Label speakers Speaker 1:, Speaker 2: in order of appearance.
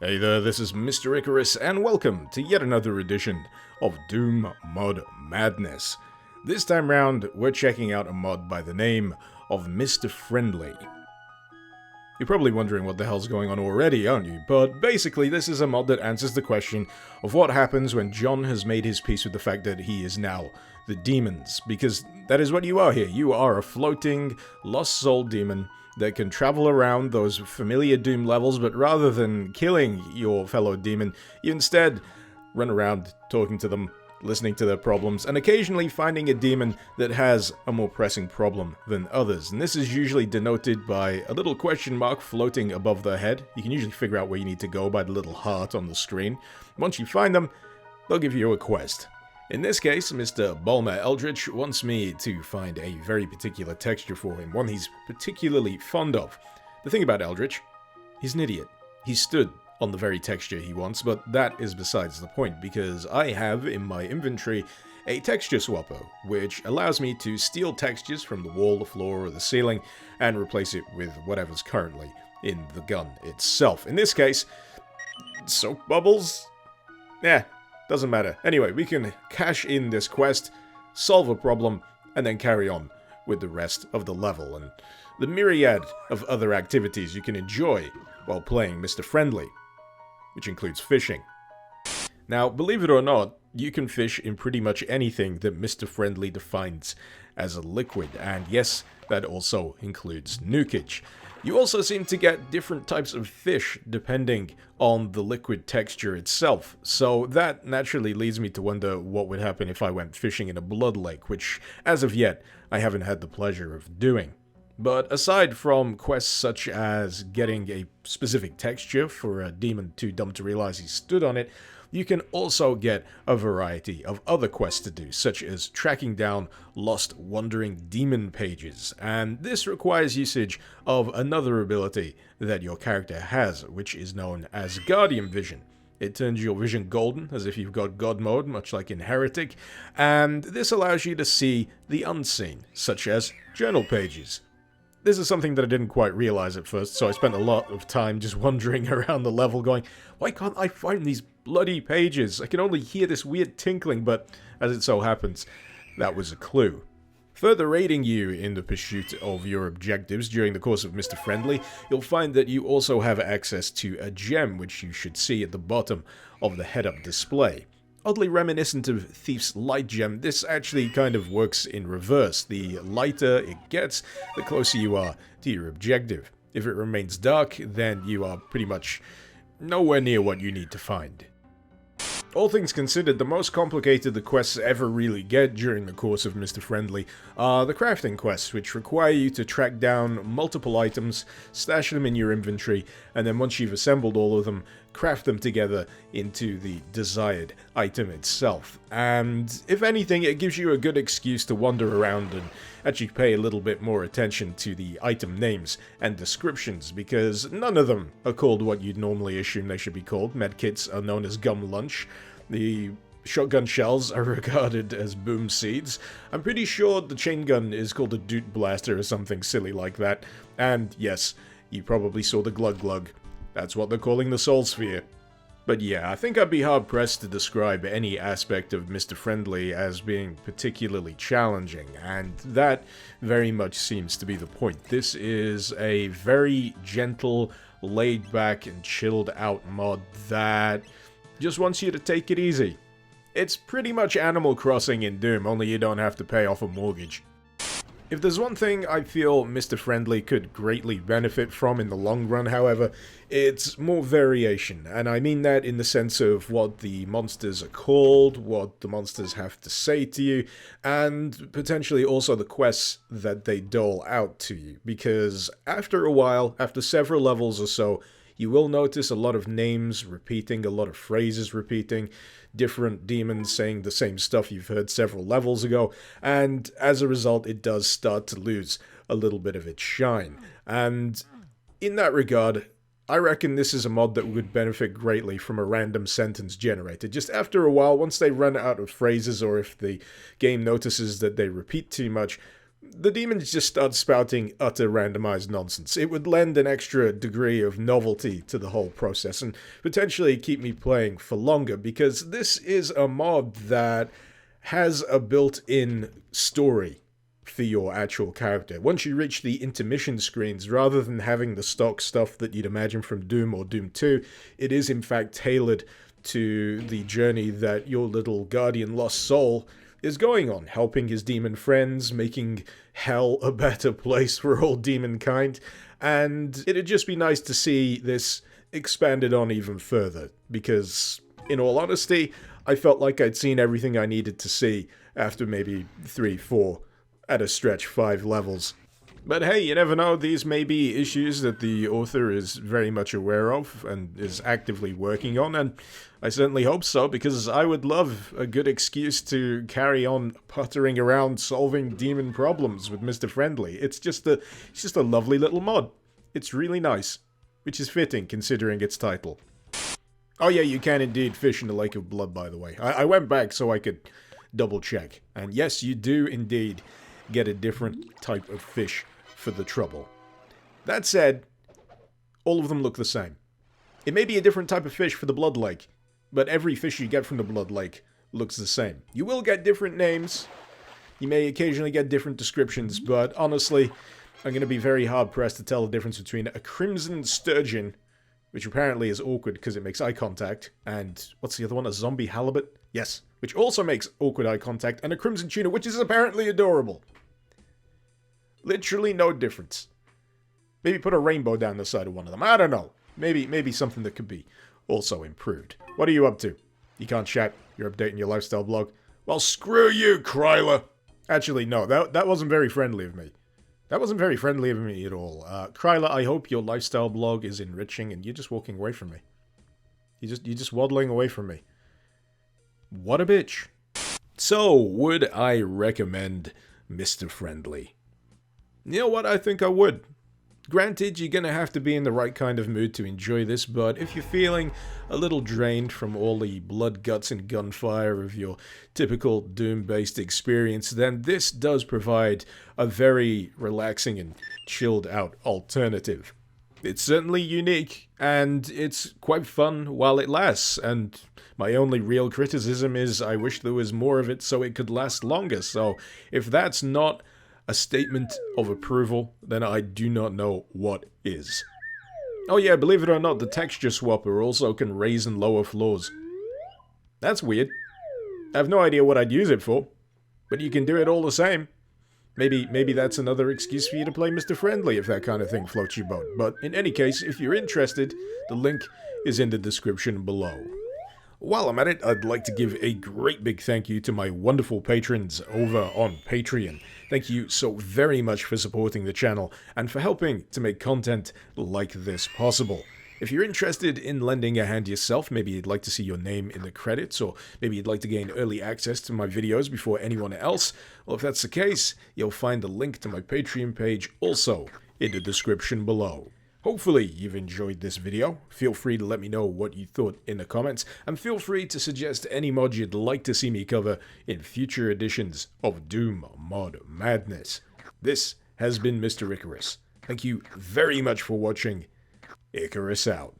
Speaker 1: Hey there, this is Mr. Icarus, and welcome to yet another edition of Doom Mod Madness. This time round, we're checking out a mod by the name of Mr. Friendly. You're probably wondering what the hell's going on already, aren't you? But basically, this is a mod that answers the question of what happens when John has made his peace with the fact that he is now the demons. Because that is what you are here. You are a floating, lost soul demon that can travel around those familiar Doom levels, but rather than killing your fellow demon, you instead run around talking to them, listening to their problems, and occasionally finding a demon that has a more pressing problem than others. And this is usually denoted by a little question mark floating above their head. You can usually figure out where you need to go by the little heart on the screen. Once you find them, they'll give you a quest. In this case, Mr. Bulmer Eldritch wants me to find a very particular texture for him, one he's particularly fond of. The thing about Eldritch, he's an idiot. He stood on the very texture he wants, but that is besides the point, because I have in my inventory a texture swapper, which allows me to steal textures from the wall, the floor, or the ceiling, and replace it with whatever's currently in the gun itself. In this case, soap bubbles? Yeah. Doesn't matter. Anyway, we can cash in this quest, solve a problem, and then carry on with the rest of the level and the myriad of other activities you can enjoy while playing Mr. Friendly, which includes fishing. Now, believe it or not, you can fish in pretty much anything that Mr. Friendly defines as a liquid, and yes, that also includes nukage. You also seem to get different types of fish depending on the liquid texture itself, so that naturally leads me to wonder what would happen if I went fishing in a blood lake, which, as of yet, I haven't had the pleasure of doing. But aside from quests such as getting a specific texture for a demon too dumb to realize he stood on it, you can also get a variety of other quests to do, such as tracking down lost wandering demon pages, and this requires usage of another ability that your character has, which is known as Guardian Vision. It turns your vision golden, as if you've got God mode, much like in Heretic, and this allows you to see the unseen, such as journal pages. This is something that I didn't quite realize at first, so I spent a lot of time just wandering around the level going, why can't I find these bloody pages? I can only hear this weird tinkling, but as it so happens, that was a clue. Further aiding you in the pursuit of your objectives during the course of Mr. Friendly, you'll find that you also have access to a gem, which you should see at the bottom of the head-up display. Oddly reminiscent of Thief's Light Gem, this actually kind of works in reverse. The lighter it gets, the closer you are to your objective. If it remains dark, then you are pretty much nowhere near what you need to find. All things considered, the most complicated the quests ever really get during the course of Mr. Friendly are the crafting quests, which require you to track down multiple items, stash them in your inventory, and then once you've assembled all of them, craft them together into the desired item itself. And if anything, it gives you a good excuse to wander around and actually pay a little bit more attention to the item names and descriptions, because none of them are called what you'd normally assume they should be called. Medkits are known as gum lunch. The shotgun shells are regarded as boom seeds. I'm pretty sure the chain gun is called a doot blaster or something silly like that. And yes, you probably saw the glug glug. That's what they're calling the soul sphere. But yeah, I think I'd be hard-pressed to describe any aspect of Mr. Friendly as being particularly challenging, and that very much seems to be the point. This is a very gentle, laid-back, and chilled-out mod that just wants you to take it easy. It's pretty much Animal Crossing in Doom, only you don't have to pay off a mortgage. If there's one thing I feel Mr. Friendly could greatly benefit from in the long run, however, it's more variation, and I mean that in the sense of what the monsters are called, what the monsters have to say to you, and potentially also the quests that they dole out to you, because after a while, after several levels or so, you will notice a lot of names repeating, a lot of phrases repeating, different demons saying the same stuff you've heard several levels ago, and as a result, it does start to lose a little bit of its shine. And in that regard, I reckon this is a mod that would benefit greatly from a random sentence generator. Just after a while, once they run out of phrases, or if the game notices that they repeat too much, the demons just start spouting utter randomized nonsense. It would lend an extra degree of novelty to the whole process and potentially keep me playing for longer, because this is a mod that has a built-in story for your actual character. Once you reach the intermission screens, rather than having the stock stuff that you'd imagine from Doom or Doom 2, it is in fact tailored to the journey that your little guardian lost soul is going on, helping his demon friends, making hell a better place for all demon kind, and it'd just be nice to see this expanded on even further, because, in all honesty, I felt like I'd seen everything I needed to see after maybe 3, 4, at a stretch 5 levels. But hey, you never know, these may be issues that the author is very much aware of and is actively working on, and I certainly hope so, because I would love a good excuse to carry on puttering around solving demon problems with Mr. Friendly. It's just a lovely little mod. It's really nice, which is fitting considering its title. Oh yeah, you can indeed fish in the Lake of Blood, by the way. I went back so I could double check, and yes, you do indeed get a different type of fish for the trouble. That said, all of them look the same. It may be a different type of fish for the Blood Lake, but every fish you get from the Blood Lake looks the same. You will get different names, you may occasionally get different descriptions, but honestly, I'm going to be very hard-pressed to tell the difference between a crimson sturgeon, which apparently is awkward because it makes eye contact, and what's the other one, a zombie halibut? Yes, which also makes awkward eye contact, and a crimson tuna, which is apparently adorable. Literally no difference. Maybe put a rainbow down the side of one of them. I don't know. Maybe something that could be also improved. What are you up to? You can't chat. You're updating your lifestyle blog. Well, screw you, Kryler. Actually, no. That wasn't very friendly of me. That wasn't very friendly of me at all. Kryler, I hope your lifestyle blog is enriching and you're just walking away from me. You're just waddling away from me. What a bitch. So, would I recommend Mr. Friendly? You know what? I think I would. Granted, you're gonna have to be in the right kind of mood to enjoy this, but if you're feeling a little drained from all the blood, guts, and gunfire of your typical Doom-based experience, then this does provide a very relaxing and chilled-out alternative. It's certainly unique, and it's quite fun while it lasts, and my only real criticism is I wish there was more of it so it could last longer, so if that's not a statement of approval, then I do not know what is. Oh yeah, believe it or not, the texture swapper also can raise and lower floors. That's weird. I have no idea what I'd use it for, but you can do it all the same. Maybe that's another excuse for you to play Mr. Friendly if that kind of thing floats your boat. But in any case, if you're interested, the link is in the description below. While I'm at it, I'd like to give a great big thank you to my wonderful patrons over on Patreon. Thank you so very much for supporting the channel and for helping to make content like this possible. If you're interested in lending a hand yourself, maybe you'd like to see your name in the credits, or maybe you'd like to gain early access to my videos before anyone else, well, if that's the case, you'll find the link to my Patreon page also in the description below. Hopefully you've enjoyed this video. Feel free to let me know what you thought in the comments, and feel free to suggest any mod you'd like to see me cover in future editions of Doom Mod Madness. This has been Mr. Icarus. Thank you very much for watching. Icarus out.